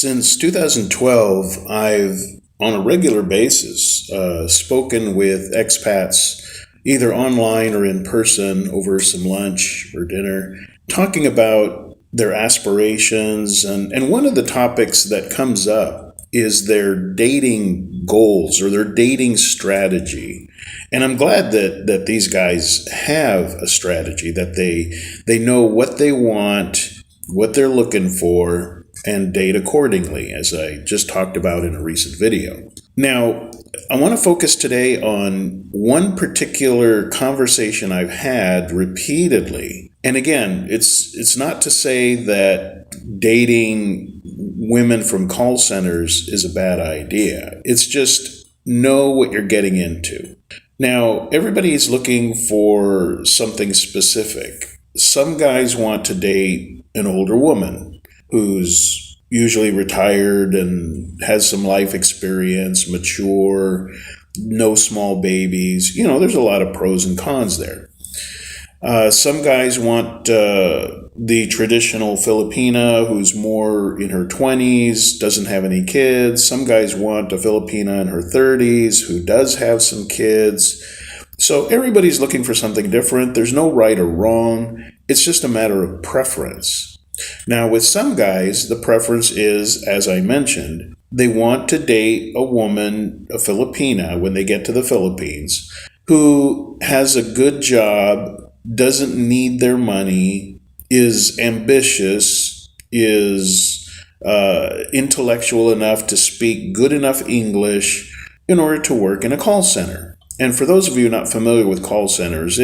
Since 2012, I've on a regular basis spoken with expats either online or in person over some lunch or dinner, talking about their aspirations. And one of the topics that comes up is their dating goals or their dating strategy. And I'm glad that these guys have a strategy, that they know what they want, what they're looking for, and date accordingly, as I just talked about in a recent video. Now, I want to focus today on one particular conversation I've had repeatedly. And again, it's not to say that dating women from call centers is a bad idea. It's just know what you're getting into. Now, everybody is looking for something specific. Some guys want to date an older woman who's usually retired and has some life experience, mature, no small babies. There's a lot of pros and cons there. Some guys want the traditional Filipina who's more in her 20s, doesn't have any kids. Some guys want a Filipina in her 30s who does have some kids. So everybody's looking for something different. There's no right or wrong. It's just a matter of preference. Now, with some guys, the preference is, as I mentioned, they want to date a woman, a Filipina, when they get to the Philippines, who has a good job, doesn't need their money, is ambitious, is intellectual enough to speak good enough English in order to work in a call center. And for those of you not familiar with call centers,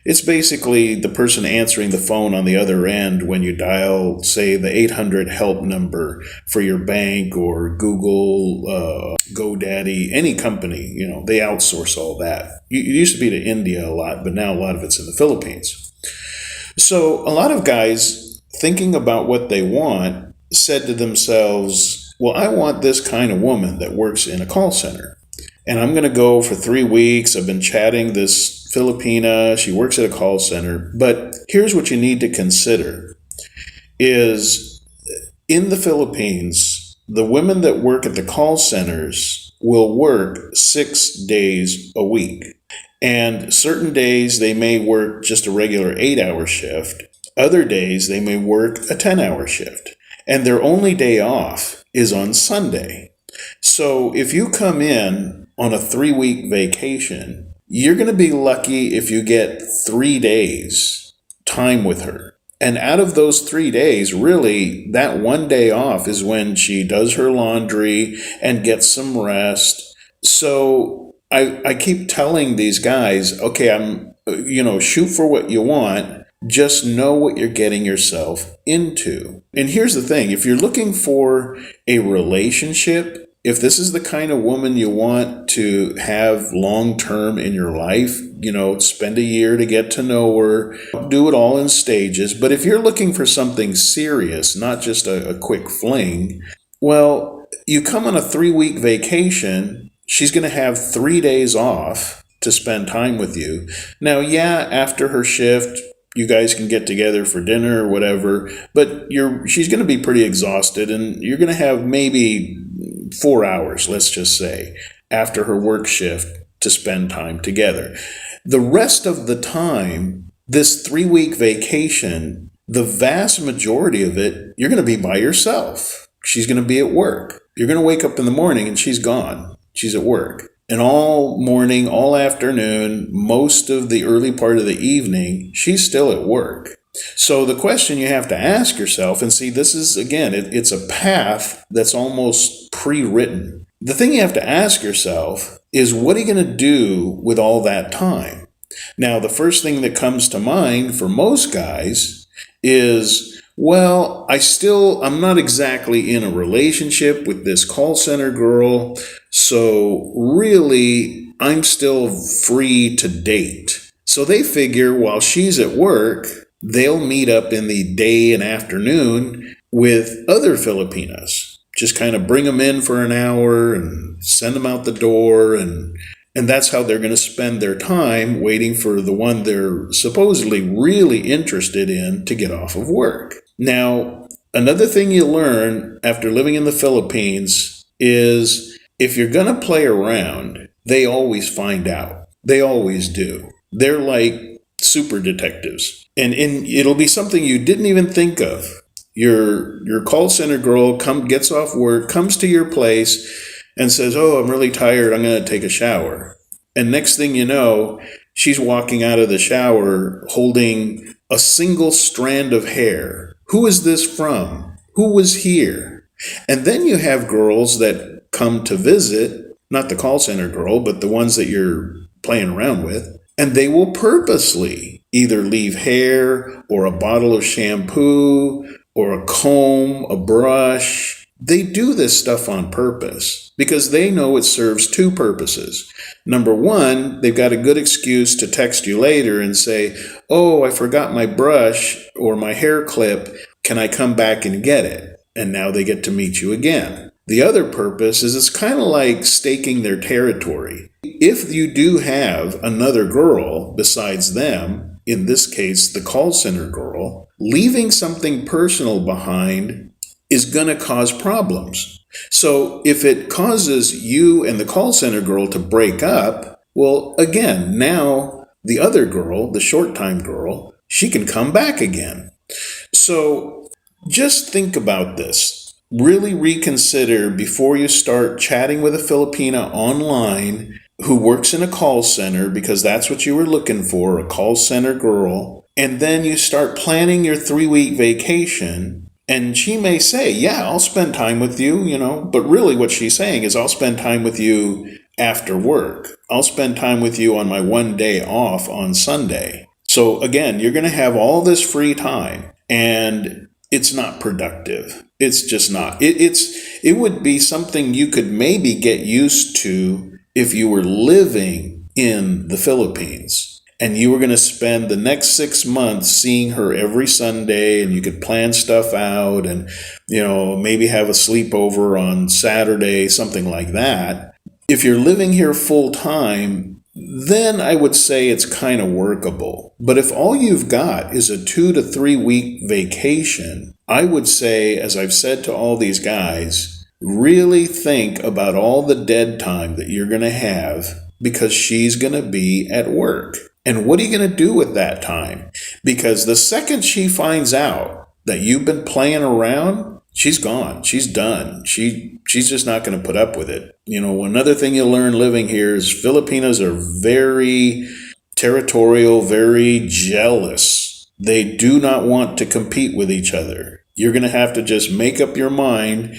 it's basically the person answering the phone on the other end when you dial, say, the 800 help number for your bank or Google, GoDaddy, any company. They outsource all that. It used to be to India a lot, but now a lot of it's in the Philippines. So a lot of guys thinking about what they want said to themselves, well, I want this kind of woman that works in a call center. And I'm going to go for 3 weeks. I've been chatting this Filipina. She works at a call center. But here's what you need to consider is in the Philippines, the women that work at the call centers will work 6 days a week. And certain days they may work just a regular 8-hour shift. Other days they may work a 10-hour shift. And their only day off is on Sunday. So if you come in on a 3-week vacation, you're going to be lucky if you get 3 days time with her. And out of those 3 days, really, that 1 day off is when she does her laundry and gets some rest. So I keep telling these guys, okay, shoot for what you want. Just know what you're getting yourself into. And here's the thing. If you're looking for a relationship, if this is the kind of woman you want to have long-term in your life, spend a year to get to know her, do it all in stages. But if you're looking for something serious, not just a quick fling, well, you come on a 3-week vacation, she's going to have 3 days off to spend time with you. Now, yeah, after her shift, you guys can get together for dinner or whatever, but she's going to be pretty exhausted, and you're going to have maybe 4 hours, let's just say, after her work shift to spend time together. The rest of the time, this 3-week vacation, the vast majority of it, you're going to be by yourself. She's going to be at work. You're going to wake up in the morning and she's gone. She's at work. And all morning, all afternoon, most of the early part of the evening, she's still at work. So the question you have to ask yourself, and see, this is, again, it's a path that's almost pre-written. The thing you have to ask yourself is, what are you going to do with all that time? Now, the first thing that comes to mind for most guys is, well, I'm not exactly in a relationship with this call center girl, so really, I'm still free to date. So they figure while she's at work, they'll meet up in the day and afternoon with other Filipinas. Just kind of bring them in for an hour and send them out the door, and that's how they're going to spend their time waiting for the one they're supposedly really interested in to get off of work. Now, Another thing you learn after living in the Philippines is if you're going to play around, they always find out. They always do. They're like super detectives. And it'll be something you didn't even think of. Your call center girl gets off work, comes to your place and says, "Oh, I'm really tired. I'm going to take a shower." And next thing you know, she's walking out of the shower holding a single strand of hair. Who is this from? Who was here? And then you have girls that come to visit, not the call center girl, but the ones that you're playing around with, and they will purposely either leave hair or a bottle of shampoo or a comb, a brush. They do this stuff on purpose because they know it serves two purposes. Number one, they've got a good excuse to text you later and say, "Oh, I forgot my brush or my hair clip. Can I come back and get it?" And now they get to meet you again. The other purpose is it's kind of like staking their territory. If you do have another girl besides them, in this case, the call center girl, leaving something personal behind is going to cause problems. So if it causes you and the call center girl to break up, well, again, now the other girl, the short-time girl, she can come back again. So just think about this. Really reconsider before you start chatting with a Filipina online who works in a call center, because that's what you were looking for, a call center girl. And then you start planning your 3-week vacation. And she may say, "Yeah, I'll spend time with you, but really what she's saying is, I'll spend time with you after work. I'll spend time with you on my one day off on Sunday." So again, you're going to have all this free time and it's not productive. It's just not. It would be something you could maybe get used to if you were living in the Philippines. And you were going to spend the next 6 months seeing her every Sunday, and you could plan stuff out and, maybe have a sleepover on Saturday, something like that. If you're living here full time, then I would say it's kind of workable. But if all you've got is a 2 to 3 week vacation, I would say, as I've said to all these guys, really think about all the dead time that you're going to have because she's going to be at work. And what are you going to do with that time? Because the second she finds out that you've been playing around, she's gone. She's done. She's just not going to put up with it. Another thing you'll learn living here is Filipinos are very territorial, very jealous. They do not want to compete with each other. You're going to have to just make up your mind,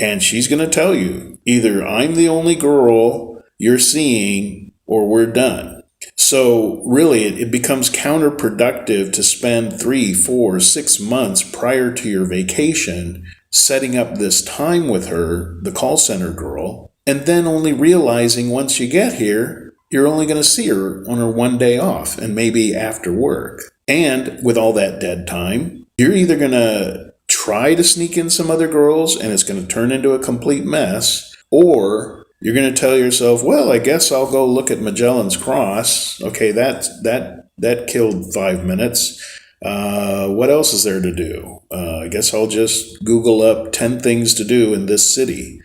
and she's going to tell you, either I'm the only girl you're seeing or we're done. So really, it becomes counterproductive to spend 3, 4, 6 months prior to your vacation setting up this time with her, the call center girl, and then only realizing once you get here, you're only going to see her on her one day off and maybe after work. And with all that dead time, you're either going to try to sneak in some other girls and it's going to turn into a complete mess, or you're going to tell yourself, "Well, I guess I'll go look at Magellan's Cross. Okay, that killed 5 minutes. What else is there to do? I guess I'll just Google up 10 things to do in this city."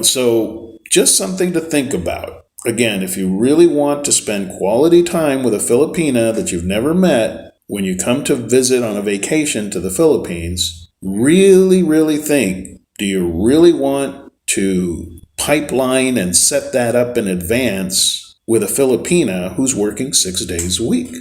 So just something to think about. Again, if you really want to spend quality time with a Filipina that you've never met, when you come to visit on a vacation to the Philippines, really, really think, do you really want to pipeline and set that up in advance with a Filipina who's working 6 days a week?